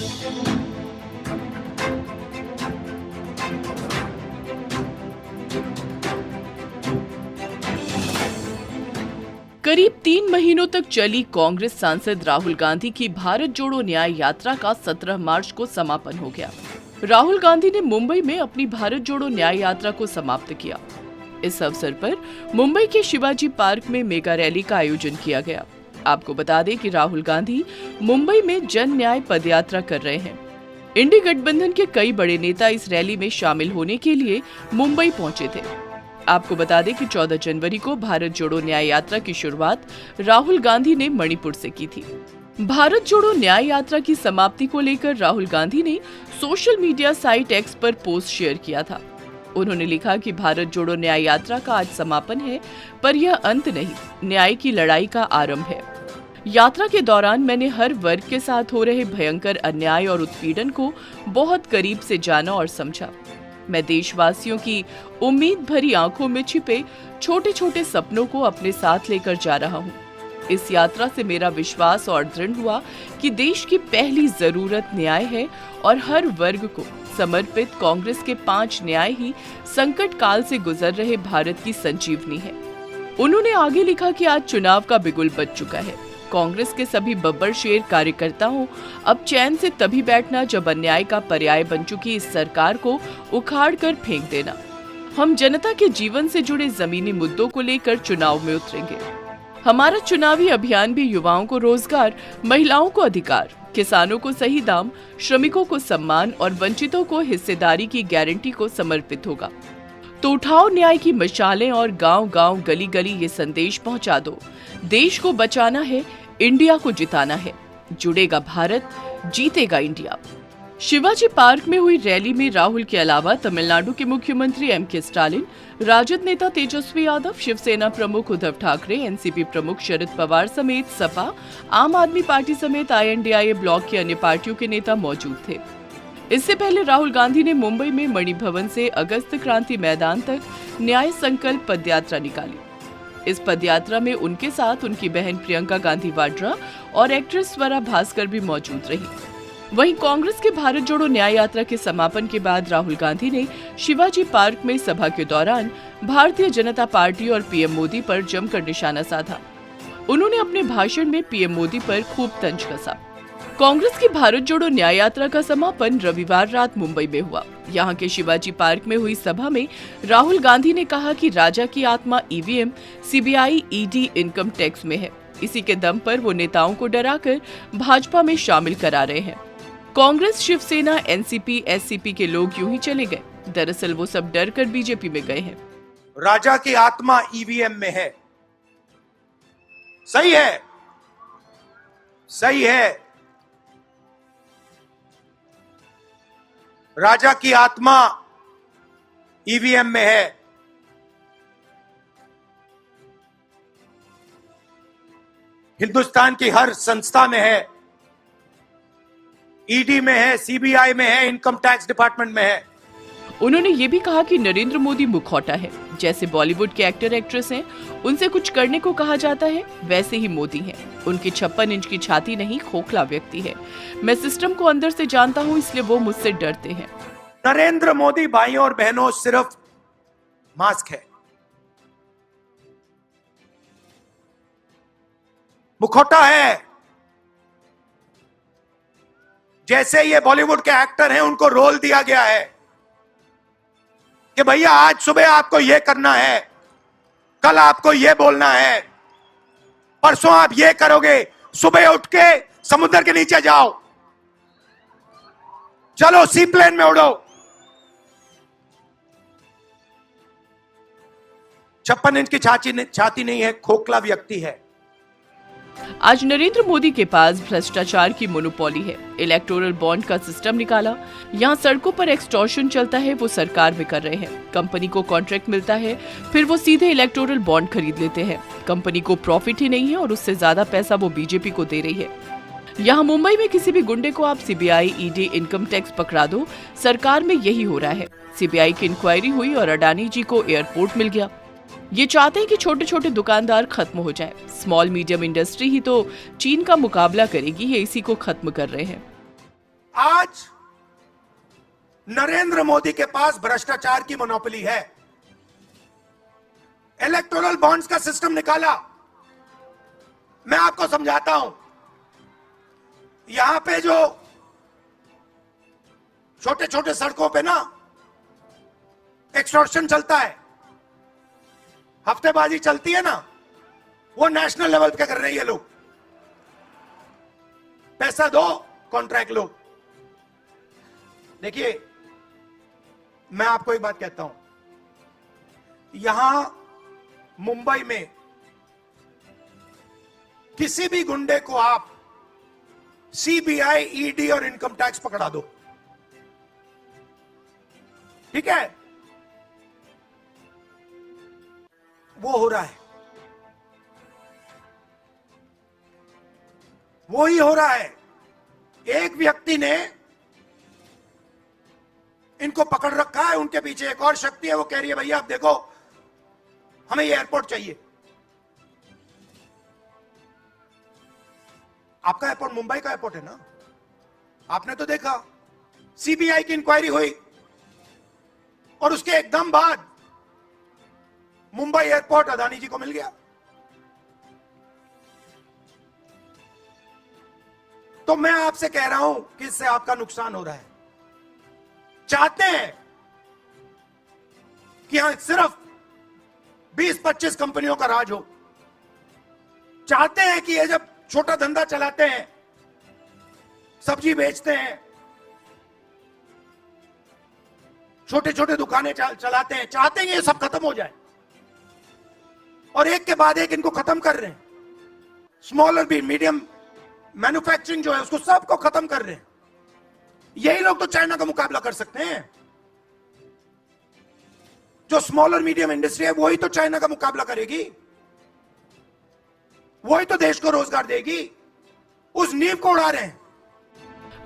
करीब 3 महीनों तक चली कांग्रेस सांसद राहुल गांधी की भारत जोड़ो न्याय यात्रा का 17 मार्च को समापन हो गया। राहुल गांधी ने मुंबई में अपनी भारत जोड़ो न्याय यात्रा को समाप्त किया। इस अवसर पर मुंबई के शिवाजी पार्क में मेगा रैली का आयोजन किया गया। आपको बता दें कि राहुल गांधी मुंबई में जन न्याय पदयात्रा कर रहे हैं। इंडी गठबंधन के कई बड़े नेता इस रैली में शामिल होने के लिए मुंबई पहुंचे थे। आपको बता दें कि 14 जनवरी को भारत जोड़ो न्याय यात्रा की शुरुआत राहुल गांधी ने मणिपुर से की थी। भारत जोड़ो न्याय यात्रा की समाप्ति को लेकर राहुल गांधी ने सोशल मीडिया साइट एक्स पर पोस्ट शेयर किया था। उन्होंने लिखा कि भारत जोड़ो न्याय यात्रा का आज समापन है, पर यह अंत नहीं, न्याय की लड़ाई का आरंभ है। यात्रा के दौरान मैंने हर वर्ग के साथ हो रहे भयंकर अन्याय और उत्पीड़न को बहुत करीब से जाना और समझा। मैं देशवासियों की उम्मीद भरी आंखों में छिपे छोटे छोटे सपनों को अपने साथ लेकर जा रहा हूँ। इस यात्रा से मेरा विश्वास और दृढ़ हुआ कि देश की पहली जरूरत न्याय है और हर वर्ग को समर्पित कांग्रेस के 5 न्याय ही संकट काल से गुजर रहे भारत की संजीवनी है। उन्होंने आगे लिखा कि आज चुनाव का बिगुल बज चुका है। कांग्रेस के सभी बब्बर शेर कार्यकर्ताओं अब चैन से तभी बैठना जब अन्याय का पर्याय बन चुकी इस सरकार को उखाड़ कर फेंक देना। हम जनता के जीवन से जुड़े जमीनी मुद्दों को लेकर चुनाव में उतरेंगे। हमारा चुनावी अभियान भी युवाओं को रोजगार, महिलाओं को अधिकार, किसानों को सही दाम, श्रमिकों को सम्मान और वंचितों को हिस्सेदारी की गारंटी को समर्पित होगा। तो उठाओ न्याय की मशालें और गांव-गांव, गली-गली ये संदेश पहुंचा दो। देश को बचाना है, इंडिया को जिताना है। जुड़ेगा भारत, जीतेगा इंडिया। शिवाजी पार्क में हुई रैली में राहुल के अलावा तमिलनाडु के मुख्यमंत्री एम.के. स्टालिन, राजद नेता तेजस्वी यादव, शिवसेना प्रमुख उद्धव ठाकरे, एनसीपी प्रमुख शरद पवार समेत सपा, आम आदमी पार्टी समेत आईएनडीआईए ब्लॉक की अन्य पार्टियों के नेता मौजूद थे। इससे पहले राहुल गांधी ने मुंबई में मणिभवन से अगस्त क्रांति मैदान तक न्याय संकल्प पदयात्रा निकाली। इस पदयात्रा में उनके साथ उनकी बहन प्रियंका गांधी वाड्रा और एक्ट्रेस स्वरा भास्कर भी मौजूद रही। वहीं कांग्रेस के भारत जोड़ो न्याय यात्रा के समापन के बाद राहुल गांधी ने शिवाजी पार्क में सभा के दौरान भारतीय जनता पार्टी और पीएम मोदी पर जमकर निशाना साधा। उन्होंने अपने भाषण में पीएम मोदी पर खूब तंज कसा। कांग्रेस की भारत जोड़ो न्याय यात्रा का समापन रविवार रात मुंबई में हुआ। यहाँ के शिवाजी पार्क में हुई सभा में राहुल गांधी ने कहा कि राजा की आत्मा EVM, CBI, ED, income tax में है। इसी के दम पर वो नेताओं को डराकर भाजपा में शामिल करा रहे हैं। कांग्रेस, शिवसेना, एनसीपी, एससीपी के लोग यूं ही चले गए। दरअसल वो सब डर कर बीजेपी में गए हैं। राजा की आत्मा ईवीएम में है। सही है, सही है। राजा की आत्मा ईवीएम में है। हिंदुस्तान की हर संस्था में है, ईडी में है, सीबीआई में है, इनकम टैक्स डिपार्टमेंट में है। उन्होंने ये भी कहा कि नरेंद्र मोदी मुखौटा है। जैसे बॉलीवुड के एक्टर एक्ट्रेस हैं, उनसे कुछ करने को कहा जाता है, वैसे ही मोदी हैं। उनकी 56 इंच की छाती नहीं, खोखला व्यक्ति है। मैं सिस्टम को अंदर से जानता हूँ, इसलिए वो मुझसे डरते हैं। नरेंद्र मोदी भाइयों और बहनों सिर्फ मास्क है, मुखौटा है। जैसे ये बॉलीवुड के एक्टर हैं, उनको रोल दिया गया है कि भैया आज सुबह आपको ये करना है, कल आपको ये बोलना है, परसों आप ये करोगे, सुबह उठ के समुद्र के नीचे जाओ, चलो सी प्लेन में उड़ो। 56 इंच की छाती नहीं है, खोखला व्यक्ति है। आज नरेंद्र मोदी के पास भ्रष्टाचार की मोनोपोली है। इलेक्टोरल बॉन्ड का सिस्टम निकाला। यहाँ सड़कों पर एक्सटॉर्शन चलता है, वो सरकार में कर रहे हैं। कंपनी को कॉन्ट्रैक्ट मिलता है, फिर वो सीधे इलेक्टोरल बॉन्ड खरीद लेते हैं। कंपनी को प्रॉफिट ही नहीं है और उससे ज्यादा पैसा वो बीजेपी को दे रही है। यहाँ मुंबई में किसी भी गुंडे को आप सीबीआई, ईडी, इनकम टैक्स पकड़ा दो, सरकार में यही हो रहा है। सीबीआई की इंक्वायरी हुई और अडानी जी को एयरपोर्ट मिल गया। ये चाहते हैं कि छोटे छोटे दुकानदार खत्म हो जाएं। स्मॉल मीडियम इंडस्ट्री ही तो चीन का मुकाबला करेगी, ये इसी को खत्म कर रहे हैं। आज नरेंद्र मोदी के पास भ्रष्टाचार की मोनोपोली है। इलेक्टोरल बॉन्ड्स का सिस्टम निकाला। मैं आपको समझाता हूं, यहां पे जो छोटे छोटे सड़कों पे ना एक्सटॉर्शन चलता है, हफ्तेबाजी चलती है ना, वो नेशनल लेवल पे कर रहे हैं ये लोग। पैसा दो, कॉन्ट्रैक्ट लो। देखिए, मैं आपको एक बात कहता हूं, यहां मुंबई में किसी भी गुंडे को आप सीबीआई, ईडी और इनकम टैक्स पकड़ा दो, ठीक है? वो हो रहा है, वो ही हो रहा है। एक व्यक्ति ने इनको पकड़ रखा है, उनके पीछे एक और शक्ति है, वो कह रही है भैया आप देखो हमें ये एयरपोर्ट चाहिए। आपका एयरपोर्ट मुंबई का एयरपोर्ट है ना, आपने तो देखा सीबीआई की इंक्वायरी हुई और उसके एकदम बाद मुंबई एयरपोर्ट अदानी जी को मिल गया। तो मैं आपसे कह रहा हूं कि इससे आपका नुकसान हो रहा है। चाहते हैं कि यहां सिर्फ 20-25 कंपनियों का राज हो। चाहते हैं कि ये जब छोटा धंधा चलाते हैं, सब्जी बेचते हैं, छोटे छोटे दुकानें चलाते हैं, चाहते हैं ये सब खत्म हो जाए और एक के बाद एक इनको खत्म कर रहे हैं। स्मॉल और मीडियम मैन्युफैक्चरिंग जो है उसको सबको खत्म कर रहे हैं। यही लोग तो चाइना का मुकाबला कर सकते हैं। जो स्मॉल और मीडियम इंडस्ट्री है वही तो चाइना का मुकाबला करेगी, वही तो देश को रोजगार देगी। उस नींव को उड़ा रहे हैं।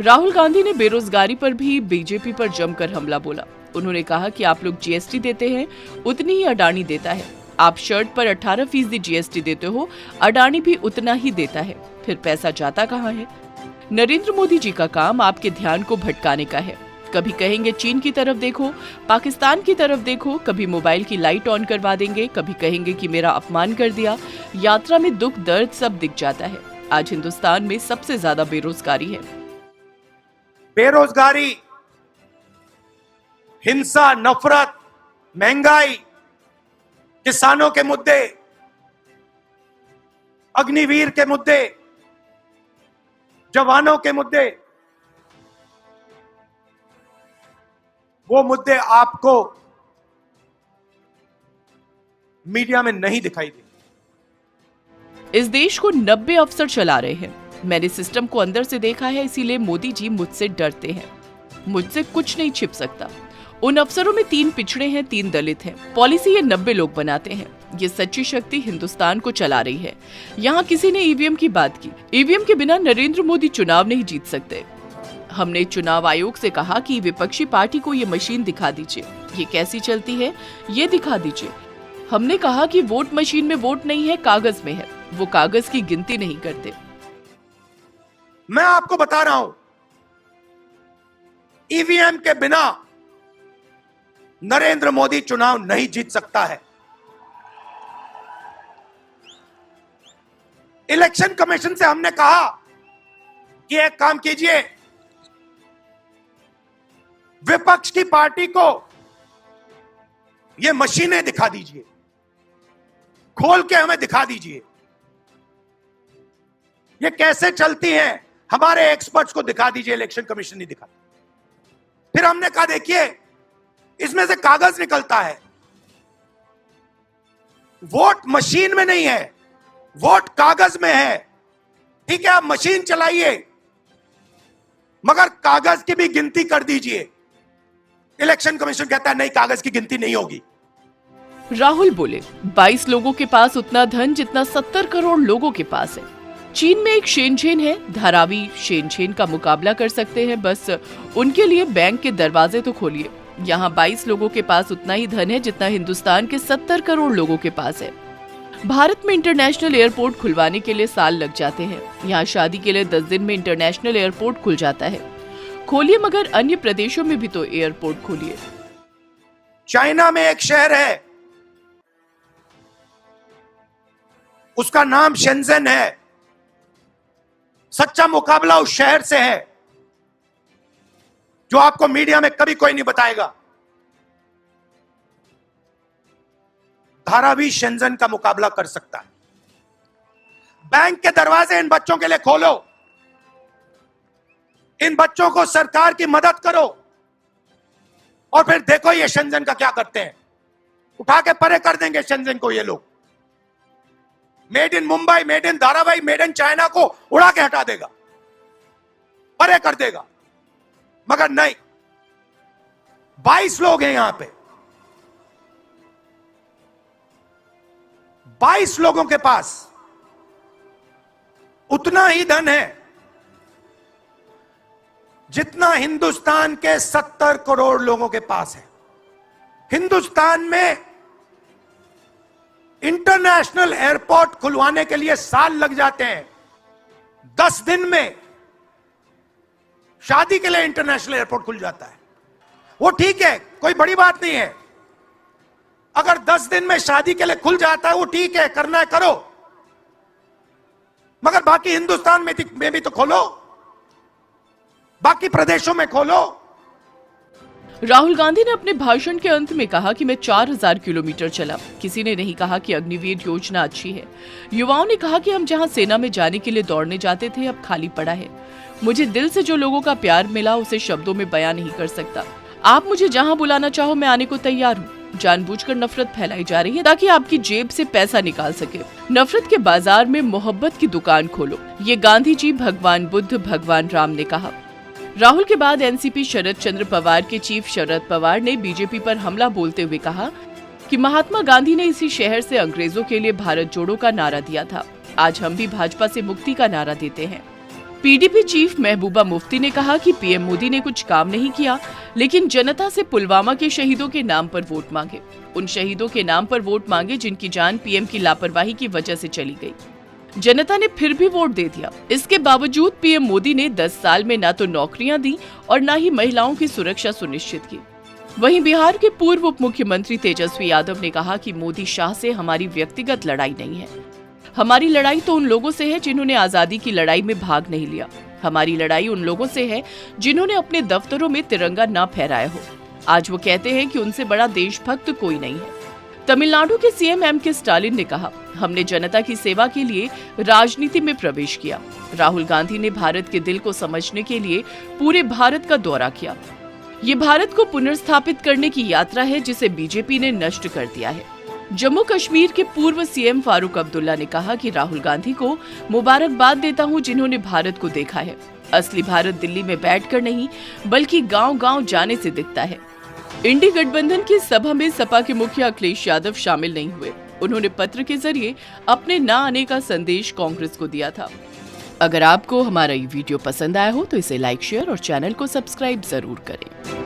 राहुल गांधी ने बेरोजगारी पर भी बीजेपी पर जमकर हमला बोला। उन्होंने कहा कि आप लोग जीएसटी देते हैं, उतनी ही अडानी देता है। आप शर्ट पर 18% जीएसटी देते हो, अडानी भी उतना ही देता है। फिर पैसा जाता कहाँ है? नरेंद्र मोदी जी का काम आपके ध्यान को भटकाने का है। कभी कहेंगे चीन की तरफ देखो, पाकिस्तान की तरफ देखो, कभी मोबाइल की लाइट ऑन करवा देंगे, कभी कहेंगे कि मेरा अपमान कर दिया। यात्रा में दुख दर्द सब दिख जाता है। आज हिंदुस्तान में सबसे ज्यादा बेरोजगारी है। बेरोजगारी, हिंसा, नफरत, महंगाई, किसानों के मुद्दे, अग्निवीर के मुद्दे, जवानों के मुद्दे, वो मुद्दे आपको मीडिया में नहीं दिखाई देंगे। इस देश को 90 अफसर चला रहे हैं। मैंने सिस्टम को अंदर से देखा है, इसीलिए मोदी जी मुझसे डरते हैं। मुझसे कुछ नहीं छिप सकता। उन अफसरों में 3 पिछड़े हैं, 3 दलित हैं। पॉलिसी ये 90 लोग बनाते हैं। ये सच्ची शक्ति हिंदुस्तान को चला रही है। यहाँ किसी ने ईवीएम की बात की। ईवीएम के बिना नरेंद्र मोदी चुनाव नहीं जीत सकते। हमने चुनाव आयोग से कहा कि विपक्षी पार्टी को ये मशीन दिखा दीजिए, ये कैसी चलती है ये दिखा दीजिए। हमने कहा कि वोट मशीन में वोट नहीं है, कागज में है। वो कागज की गिनती नहीं करते। मैं आपको बता रहा हूं, ईवीएम के बिना नरेंद्र मोदी चुनाव नहीं जीत सकता है। इलेक्शन कमीशन से हमने कहा कि एक काम कीजिए, विपक्ष की पार्टी को ये मशीनें दिखा दीजिए, खोल के हमें दिखा दीजिए ये कैसे चलती हैं, हमारे एक्सपर्ट्स को दिखा दीजिए। इलेक्शन कमीशन नहीं दिखा। फिर हमने कहा देखिए इसमें से कागज निकलता है, वोट मशीन में नहीं है, वोट कागज में है। ठीक है, आप मशीन चलाइए मगर कागज की भी गिनती कर दीजिए। इलेक्शन कमीशन कहता है नहीं, कागज की गिनती नहीं होगी। राहुल बोले 22 लोगों के पास उतना धन जितना 70 करोड़ लोगों के पास है। चीन में एक शेनझेन है, धारावी शेनझेन का मुकाबला कर सकते हैं, बस उनके लिए बैंक के दरवाजे तो खोलिए। यहाँ 22 लोगों के पास उतना ही धन है जितना हिंदुस्तान के 70 करोड़ लोगों के पास है। भारत में इंटरनेशनल एयरपोर्ट खुलवाने के लिए साल लग जाते हैं। यहाँ शादी के लिए 10 दिन में इंटरनेशनल एयरपोर्ट खुल जाता है। खोलिए, मगर अन्य प्रदेशों में भी तो एयरपोर्ट खोलिए। चाइना में एक शहर है, उसका नाम शेंजन है। सच्चा मुकाबला उस शहर से है जो आपको मीडिया में कभी कोई नहीं बताएगा। धारावी शेंजन का मुकाबला कर सकता है। बैंक के दरवाजे इन बच्चों के लिए खोलो, इन बच्चों को सरकार की मदद करो, और फिर देखो ये शेंजन का क्या करते हैं। उठा के परे कर देंगे शेंजन को ये लोग। Made in Mumbai, made in Dharavi, made in China को उड़ा के हटा देगा, परे कर देगा। मगर नहीं, 22 लोग हैं यहां पे, 22 लोगों के पास उतना ही धन है जितना हिंदुस्तान के 70 करोड़ लोगों के पास है। हिंदुस्तान में इंटरनेशनल एयरपोर्ट खुलवाने के लिए साल लग जाते हैं। 10 दिन में शादी के लिए इंटरनेशनल एयरपोर्ट खुल जाता है। वो ठीक है, कोई बड़ी बात नहीं है। अगर 10 दिन में शादी के लिए खुल जाता है वो ठीक है, करना है करो, मगर बाकी हिंदुस्तान में भी तो खोलो, बाकी प्रदेशों में खोलो। राहुल गांधी ने अपने भाषण के अंत में कहा कि मैं 4000 किलोमीटर चला। किसी ने नहीं कहा कि अग्निवीर योजना अच्छी है। युवाओं ने कहा कि हम जहां सेना में जाने के लिए दौड़ने जाते थे अब खाली पड़ा है। मुझे दिल से जो लोगों का प्यार मिला उसे शब्दों में बयां नहीं कर सकता। आप मुझे जहां बुलाना चाहो मैं आने को तैयार हूँ। जानबूझकर नफरत फैलाई जा रही है ताकि आपकी जेब से पैसा निकाल सके। नफरत के बाजार में मोहब्बत की दुकान खोलो, ये गांधी जी, भगवान बुद्ध, भगवान राम ने कहा। राहुल के बाद एनसीपी शरद चंद्र पवार के चीफ शरद पवार ने बीजेपी पर हमला बोलते हुए कहा कि महात्मा गांधी ने इसी शहर से अंग्रेजों के लिए भारत जोड़ो का नारा दिया था। आज हम भी भाजपा से मुक्ति का नारा देते हैं। पीडीपी चीफ महबूबा मुफ्ती ने कहा कि पीएम मोदी ने कुछ काम नहीं किया, लेकिन जनता से पुलवामा के शहीदों के नाम पर वोट मांगे। उन शहीदों के नाम पर वोट मांगे जिनकी जान पीएम की लापरवाही की वजह से चली गई। जनता ने फिर भी वोट दे दिया। इसके बावजूद पीएम मोदी ने 10 साल में न तो नौकरियां दी और न ही महिलाओं की सुरक्षा सुनिश्चित की। वहीं बिहार के पूर्व उप मुख्यमंत्री तेजस्वी यादव ने कहा कि मोदी शाह से हमारी व्यक्तिगत लड़ाई नहीं है। हमारी लड़ाई तो उन लोगों से है जिन्होंने आजादी की लड़ाई में भाग नहीं लिया। हमारी लड़ाई उन लोगों से है जिन्होंने अपने दफ्तरों में तिरंगा न फहराया हो। आज वो कहते हैं कि उनसे बड़ा देशभक्त कोई नहीं है। तमिलनाडु के सीएम एम के स्टालिन ने कहा, हमने जनता की सेवा के लिए राजनीति में प्रवेश किया। राहुल गांधी ने भारत के दिल को समझने के लिए पूरे भारत का दौरा किया। ये भारत को पुनर्स्थापित करने की यात्रा है जिसे बीजेपी ने नष्ट कर दिया है। जम्मू कश्मीर के पूर्व सीएम फारूक अब्दुल्ला ने कहा कि राहुल गांधी को मुबारकबाद देता हूं जिन्होंने भारत को देखा है। असली भारत दिल्ली में बैठकर नहीं बल्कि गांव-गांव जाने से दिखता है। इंडी गठबंधन की सभा में सपा के मुखिया अखिलेश यादव शामिल नहीं हुए। उन्होंने पत्र के जरिए अपने न आने का संदेश कांग्रेस को दिया था। अगर आपको हमारा ये वीडियो पसंद आया हो तो इसे लाइक, शेयर और चैनल को सब्सक्राइब जरूर करें।